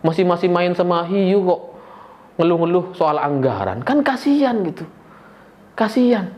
masih main sama hiu kok ngeluh-ngeluh soal anggaran. Kan kasihan gitu. Kasihan.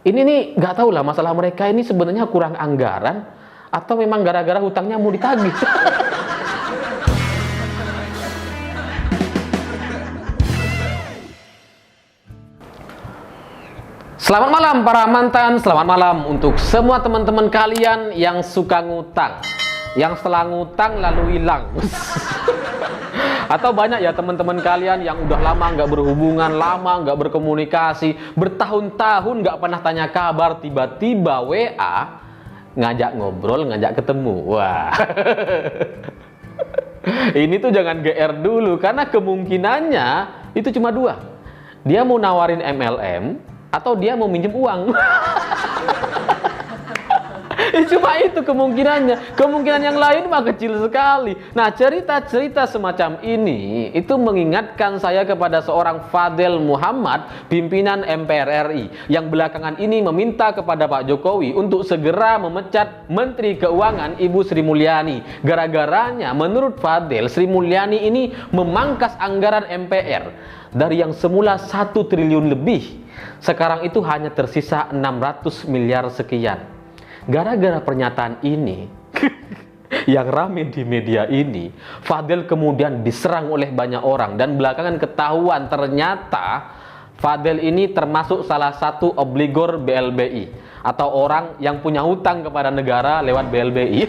Ini nih nggak tahu lah masalah mereka ini sebenarnya kurang anggaran atau memang gara-gara hutangnya mau ditagih. Selamat malam para mantan, selamat malam untuk semua teman-teman kalian yang suka ngutang, yang setelah ngutang lalu hilang. Atau banyak ya teman-teman kalian yang udah lama nggak berhubungan, lama nggak berkomunikasi, bertahun-tahun nggak pernah tanya kabar, tiba-tiba WA ngajak ngobrol, ngajak ketemu. Wah, ini tuh jangan GR dulu karena kemungkinannya itu cuma dua. Dia mau nawarin MLM atau dia mau minjem uang. Cuma itu kemungkinannya. Kemungkinan yang lain mah kecil sekali. Nah, cerita-cerita semacam ini itu mengingatkan saya kepada seorang Fadel Muhammad, pimpinan MPR RI, yang belakangan ini meminta kepada Pak Jokowi untuk segera memecat Menteri Keuangan Ibu Sri Mulyani. Gara-garanya menurut Fadel, Sri Mulyani ini memangkas anggaran MPR dari yang semula 1 triliun lebih, sekarang itu hanya tersisa 600 miliar sekian. Gara-gara pernyataan ini yang rame di media ini, Fadel kemudian diserang oleh banyak orang dan belakangan ketahuan ternyata Fadel ini termasuk salah satu obligor BLBI atau orang yang punya hutang kepada negara lewat BLBI.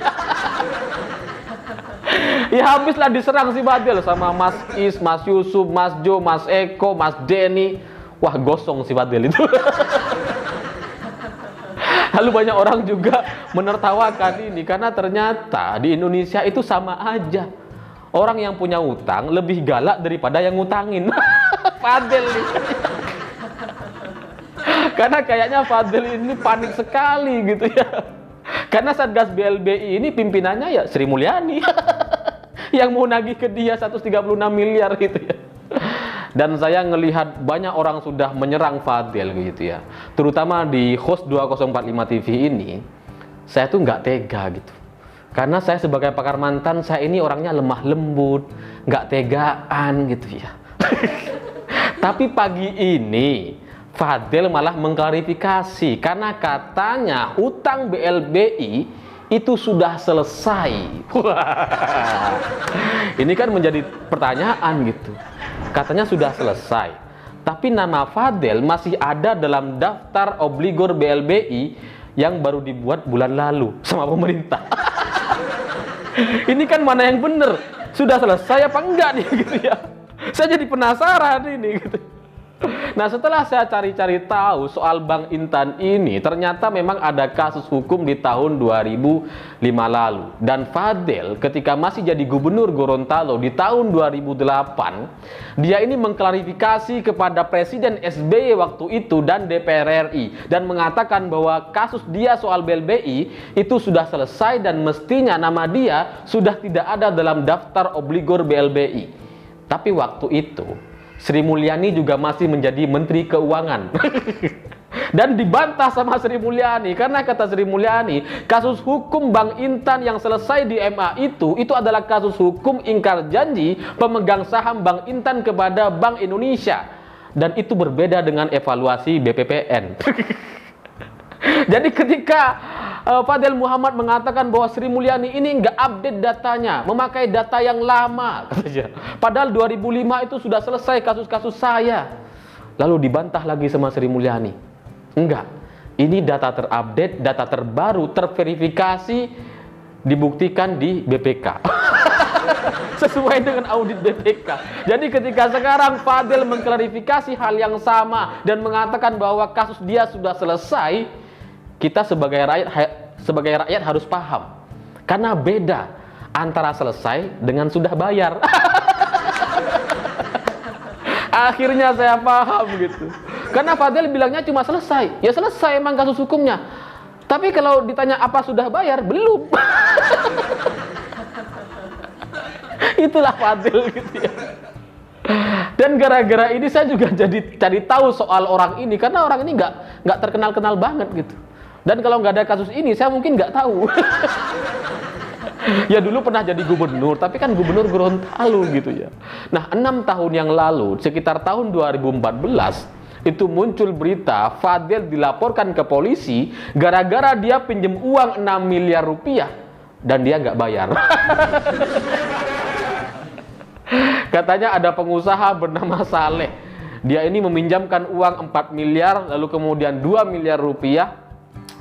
Ya habislah diserang si Fadel sama Mas Is, Mas Yusuf, Mas Jo, Mas Eko, Mas Denny. Wah, gosong si Fadel itu. Lalu banyak orang juga menertawakan ini karena ternyata di Indonesia itu sama aja. Orang yang punya utang lebih galak daripada yang ngutangin. Fadel nih. Karena kayaknya Fadel ini panik sekali gitu ya. Karena Satgas BLBI ini pimpinannya ya Sri Mulyani. Yang mau nagih ke dia 136 miliar gitu ya. Dan saya ngelihat banyak orang sudah menyerang Fadel gitu ya. Terutama di host 2045 TV ini, saya tuh nggak tega gitu. Karena saya sebagai pakar mantan, saya ini orangnya lemah lembut, nggak tegaan gitu ya. Tapi pagi ini, Fadel malah mengklarifikasi karena katanya hutang BLBI itu sudah selesai. Wah, ini kan menjadi pertanyaan gitu. Katanya sudah selesai, tapi nama Fadel masih ada dalam daftar obligor BLBI yang baru dibuat bulan lalu sama pemerintah. Ini kan mana yang benar? Sudah selesai apa enggak nih gitu ya? Saya jadi penasaran ini gitu. Nah, setelah saya cari-cari tahu soal Bang Intan ini, ternyata memang ada kasus hukum di tahun 2005 lalu. Dan Fadel ketika masih jadi gubernur Gorontalo di tahun 2008, dia ini mengklarifikasi kepada Presiden SBY waktu itu dan DPR RI dan mengatakan bahwa kasus dia soal BLBI itu sudah selesai dan mestinya nama dia sudah tidak ada dalam daftar obligor BLBI. Tapi waktu itu Sri Mulyani juga masih menjadi Menteri Keuangan. Dan dibantah sama Sri Mulyani karena kata Sri Mulyani, kasus hukum Bang Intan yang selesai di MA itu adalah kasus hukum ingkar janji pemegang saham Bang Intan kepada Bank Indonesia, dan itu berbeda dengan evaluasi BPPN. Jadi ketika Fadel Muhammad mengatakan bahwa Sri Mulyani ini nggak update datanya, memakai data yang lama, katanya. Padahal 2005 itu sudah selesai kasus-kasus saya. Lalu dibantah lagi sama Sri Mulyani. Enggak, ini data terupdate, data terbaru, terverifikasi, dibuktikan di BPK. Sesuai dengan audit BPK. Jadi ketika sekarang Fadel mengklarifikasi hal yang sama dan mengatakan bahwa kasus dia sudah selesai, kita sebagai rakyat harus paham. Karena beda antara selesai dengan sudah bayar. Akhirnya saya paham gitu. Karena Fadel bilangnya cuma selesai. Ya selesai emang kasus hukumnya. Tapi kalau ditanya apa sudah bayar, belum. Itulah Fadel gitu ya. Dan gara-gara ini saya juga jadi cari tahu soal orang ini karena orang ini nggak terkenal-kenal banget gitu. Dan kalau nggak ada kasus ini, saya mungkin nggak tahu. Ya dulu pernah jadi gubernur, tapi kan gubernur Gorontalo gitu ya. Nah, 6 tahun yang lalu, sekitar tahun 2014, itu muncul berita Fadel dilaporkan ke polisi gara-gara dia pinjam uang 6 miliar rupiah dan dia nggak bayar. Katanya ada pengusaha bernama Saleh. Dia ini meminjamkan uang 4 miliar, lalu kemudian 2 miliar rupiah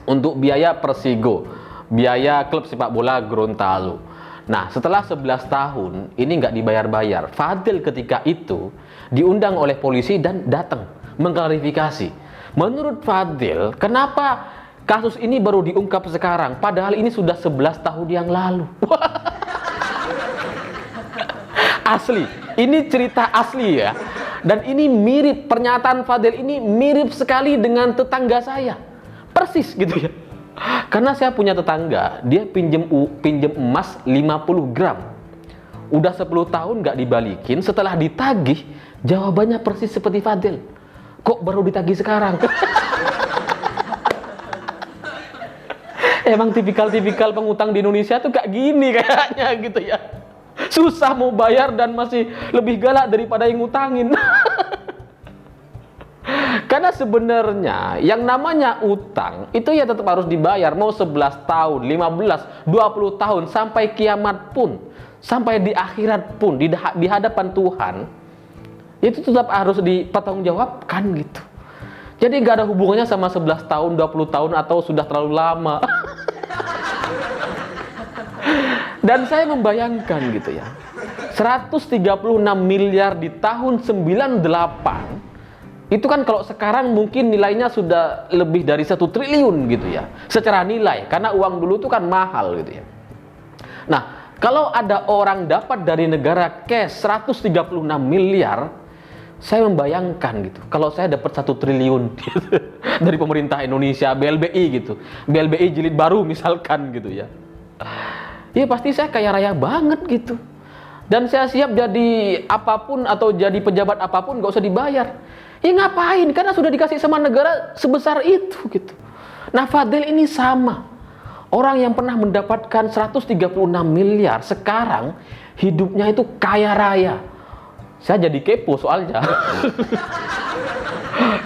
untuk biaya Persigo, biaya klub sepak bola Gorontalo. Nah, setelah 11 tahun, ini nggak dibayar-bayar. Fadel ketika itu diundang oleh polisi dan datang mengklarifikasi. Menurut Fadel, kenapa kasus ini baru diungkap sekarang? Padahal ini sudah 11 tahun yang lalu. Asli, ini cerita asli ya. Dan ini mirip, pernyataan Fadel ini mirip sekali dengan tetangga saya. Persis gitu ya. Karena saya punya tetangga, dia pinjem emas 50 gram. Udah 10 tahun nggak dibalikin, setelah ditagih, jawabannya persis seperti Fadel. Kok baru ditagih sekarang? Emang tipikal-tipikal pengutang di Indonesia tuh kayak gini kayaknya gitu ya. Susah mau bayar dan masih lebih galak daripada yang ngutangin. Karena sebenarnya yang namanya utang itu ya tetap harus dibayar. Mau 11 tahun, 15, 20 tahun, sampai kiamat pun, sampai di akhirat pun, di hadapan Tuhan, itu tetap harus dipertanggungjawabkan gitu. Jadi nggak ada hubungannya sama 11 tahun, 20 tahun atau sudah terlalu lama. Dan saya membayangkan gitu ya, 136 miliar di tahun 98, itu kan kalau sekarang mungkin nilainya sudah lebih dari 1 triliun gitu ya, secara nilai, karena uang dulu itu kan mahal gitu ya. Nah, kalau ada orang dapat dari negara cash 136 miliar, saya membayangkan gitu, kalau saya dapat 1 triliun gitu, dari pemerintah Indonesia, BLBI gitu, BLBI jilid baru misalkan gitu ya, ya pasti saya kaya raya banget gitu. Dan saya siap jadi apapun atau jadi pejabat apapun, gak usah dibayar. Ya ngapain, karena sudah dikasih sama negara sebesar itu gitu. Nah, Fadel ini sama. Orang yang pernah mendapatkan 136 miliar, sekarang hidupnya itu kaya raya. Saya jadi kepo soalnya.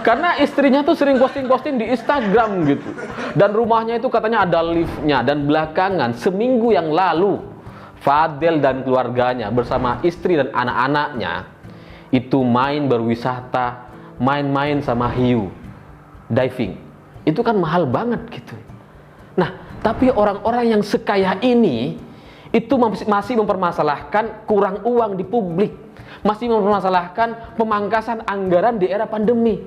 Karena istrinya tuh sering posting-posting di Instagram gitu. Dan rumahnya itu katanya ada liftnya. Dan belakangan, seminggu yang lalu, Fadel dan keluarganya bersama istri dan anak-anaknya itu main berwisata, main-main sama hiu, diving. Itu kan mahal banget gitu. Nah, tapi orang-orang yang sekaya ini itu masih mempermasalahkan kurang uang di publik, masih mempermasalahkan pemangkasan anggaran di era pandemi.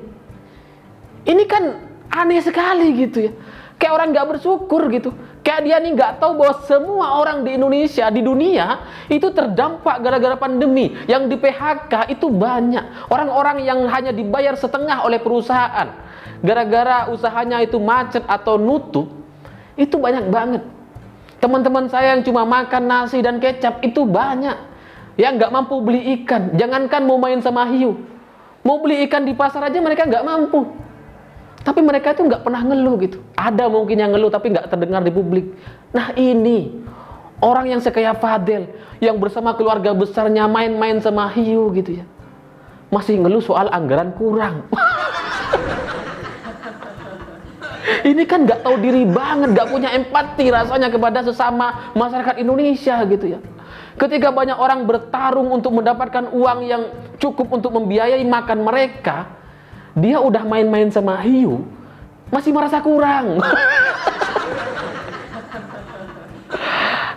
Ini kan aneh sekali gitu ya. Kayak orang nggak bersyukur gitu. Kayak dia nih nggak tahu bahwa semua orang di Indonesia, di dunia itu terdampak gara-gara pandemi. Yang di PHK itu banyak. Orang-orang yang hanya dibayar setengah oleh perusahaan, gara-gara usahanya itu macet atau nutup, itu banyak banget. Teman-teman saya yang cuma makan nasi dan kecap itu banyak. Yang nggak mampu beli ikan. Jangankan mau main sama hiu, mau beli ikan di pasar aja mereka nggak mampu. Tapi mereka itu nggak pernah ngeluh gitu. Ada mungkin yang ngeluh tapi nggak terdengar di publik. Nah, ini orang yang sekaya Fadel, yang bersama keluarga besarnya main-main sama hiu gitu ya, masih ngeluh soal anggaran kurang. Ini kan nggak tahu diri banget, nggak punya empati rasanya kepada sesama masyarakat Indonesia gitu ya. Ketika banyak orang bertarung untuk mendapatkan uang yang cukup untuk membiayai makan mereka, dia udah main-main sama hiu, masih merasa kurang.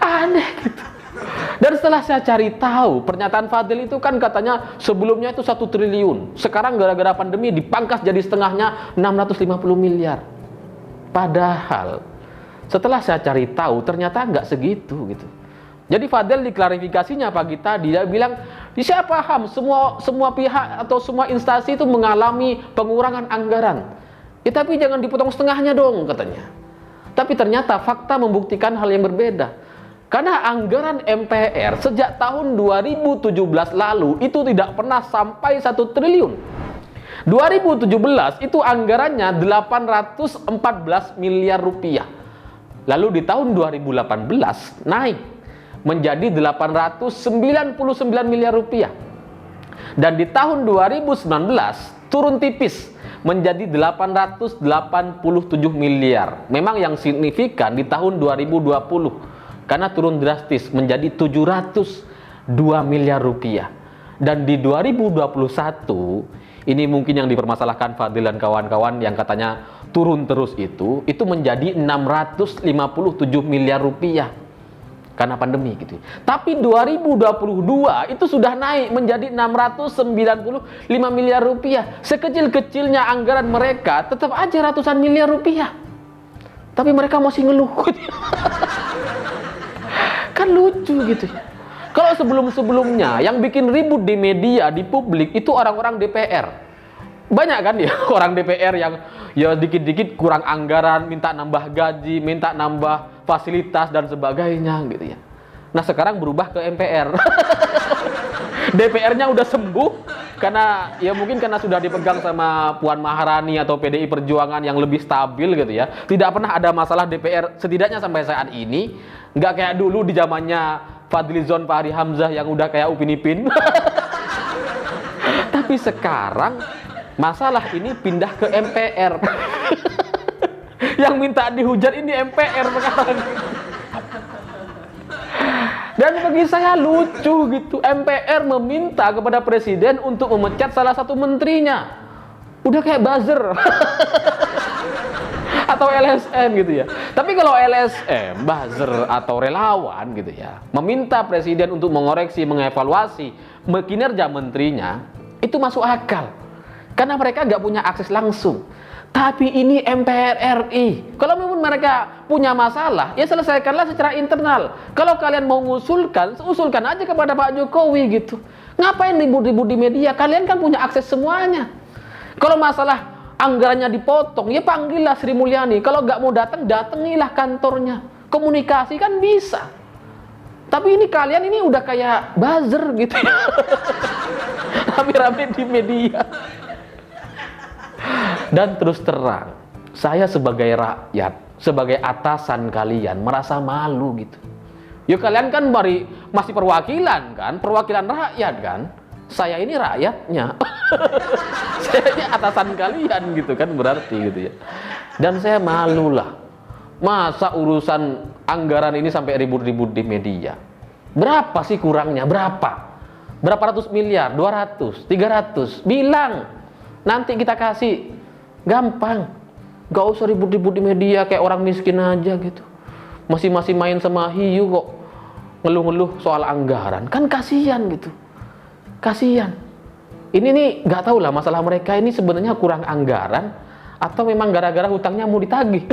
Aneh gitu. Dan setelah saya cari tahu, pernyataan Fadel itu kan katanya sebelumnya itu 1 triliun. Sekarang gara-gara pandemi dipangkas jadi setengahnya 650 miliar. Padahal setelah saya cari tahu ternyata nggak segitu gitu. Jadi Fadel diklarifikasinya pagi tadi, dia bilang, saya paham semua pihak atau semua instansi itu mengalami pengurangan anggaran. Ya, tapi jangan dipotong setengahnya dong katanya. Tapi ternyata fakta membuktikan hal yang berbeda. Karena anggaran MPR sejak tahun 2017 lalu itu tidak pernah sampai 1 triliun. 2017 itu anggarannya 814 miliar rupiah. Lalu di tahun 2018 naik menjadi 899 miliar rupiah. Dan di tahun 2019 turun tipis menjadi 887 miliar. Memang yang signifikan di tahun 2020 karena turun drastis menjadi 702 miliar rupiah. Dan di 2021 ini mungkin yang dipermasalahkan Fadil dan kawan-kawan yang katanya turun terus itu menjadi 657 miliar rupiah karena pandemi gitu. Tapi 2022 itu sudah naik menjadi 695 miliar rupiah. Sekecil-kecilnya anggaran mereka tetap aja ratusan miliar rupiah. Tapi mereka masih ngeluh. Kan lucu gitu ya. Kalau sebelum-sebelumnya yang bikin ribut di media, di publik itu orang-orang DPR. Banyak kan ya orang DPR yang ya dikit-dikit kurang anggaran, minta nambah gaji, minta nambah fasilitas dan sebagainya gitu ya. Nah sekarang berubah ke MPR. DPR-nya udah sembuh karena ya mungkin karena sudah dipegang sama Puan Maharani atau PDI Perjuangan yang lebih stabil gitu ya. Tidak pernah ada masalah DPR setidaknya sampai saat ini. Nggak kayak dulu di zamannya Fadlizon Fahri Hamzah yang udah kayak Upin Ipin. Tapi sekarang masalah ini pindah ke MPR. Yang minta dihujat ini MPR sekarang. Dan bagi saya lucu gitu, MPR meminta kepada presiden untuk memecat salah satu menterinya. Udah kayak buzzer. Atau LSM gitu ya. Tapi kalau LSM, buzzer atau relawan gitu ya, meminta presiden untuk mengoreksi, mengevaluasi kinerja menterinya, itu masuk akal. Karena mereka nggak punya akses langsung. Tapi ini MPR RI. Kalau memang mereka punya masalah, ya selesaikanlah secara internal. Kalau kalian mau ngusulkan, usulkan aja kepada Pak Jokowi gitu. Ngapain ribut-ribut di media? Kalian kan punya akses semuanya. Kalau masalah anggarannya dipotong, ya panggillah Sri Mulyani. Kalau nggak mau datang, datangilah kantornya. Komunikasi kan bisa. Tapi ini kalian ini udah kayak buzzer gitu ya. Rame-rame di media. Dan terus terang, saya sebagai rakyat, sebagai atasan kalian merasa malu gitu. Ya kalian kan masih perwakilan kan, perwakilan rakyat kan. Saya ini rakyatnya. Saya ini atasan kalian gitu kan berarti gitu ya. Dan saya malu lah. Masa urusan anggaran ini sampai ribut-ribut di media. Berapa sih kurangnya? Berapa? Berapa ratus miliar? 200? 300? Bilang. Nanti kita kasih. Gampang. Gak usah ribut-ribut di media kayak orang miskin aja gitu. Masih main sama hiu kok. Ngeluh-ngeluh soal anggaran. Kan kasihan gitu. Kasihan. Ini nih gak tahu lah masalah mereka ini sebenarnya kurang anggaran atau memang gara-gara hutangnya mau ditagih.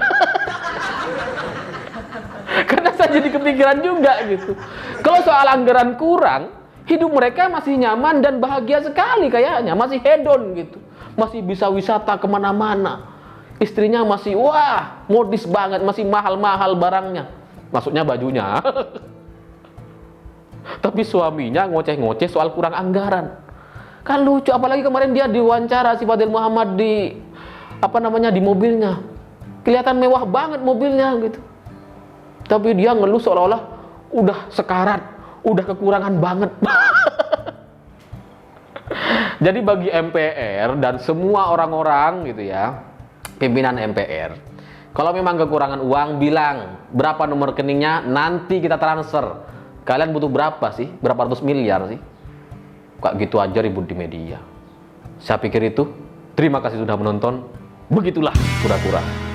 Karena saya jadi kepikiran juga gitu. Kalau soal anggaran kurang, hidup mereka masih nyaman dan bahagia sekali kayaknya, masih hedon gitu. Masih bisa wisata kemana-mana. Istrinya masih wah modis banget, masih mahal-mahal barangnya. Maksudnya bajunya. Tapi suaminya ngoceh-ngoceh soal kurang anggaran. Kan lucu, apalagi kemarin dia diwawancara si Fadil Muhammad di di mobilnya. Kelihatan mewah banget mobilnya gitu. Tapi dia ngeluh seolah-olah udah sekarat, udah kekurangan banget. Jadi bagi MPR dan semua orang-orang gitu ya, pimpinan MPR, kalau memang kekurangan uang, bilang berapa nomor rekeningnya, nanti kita transfer. Kalian butuh berapa sih? Berapa ratus miliar sih? Kok gitu aja ribut di media. Saya pikir itu. Terima kasih sudah menonton. Begitulah kura-kura.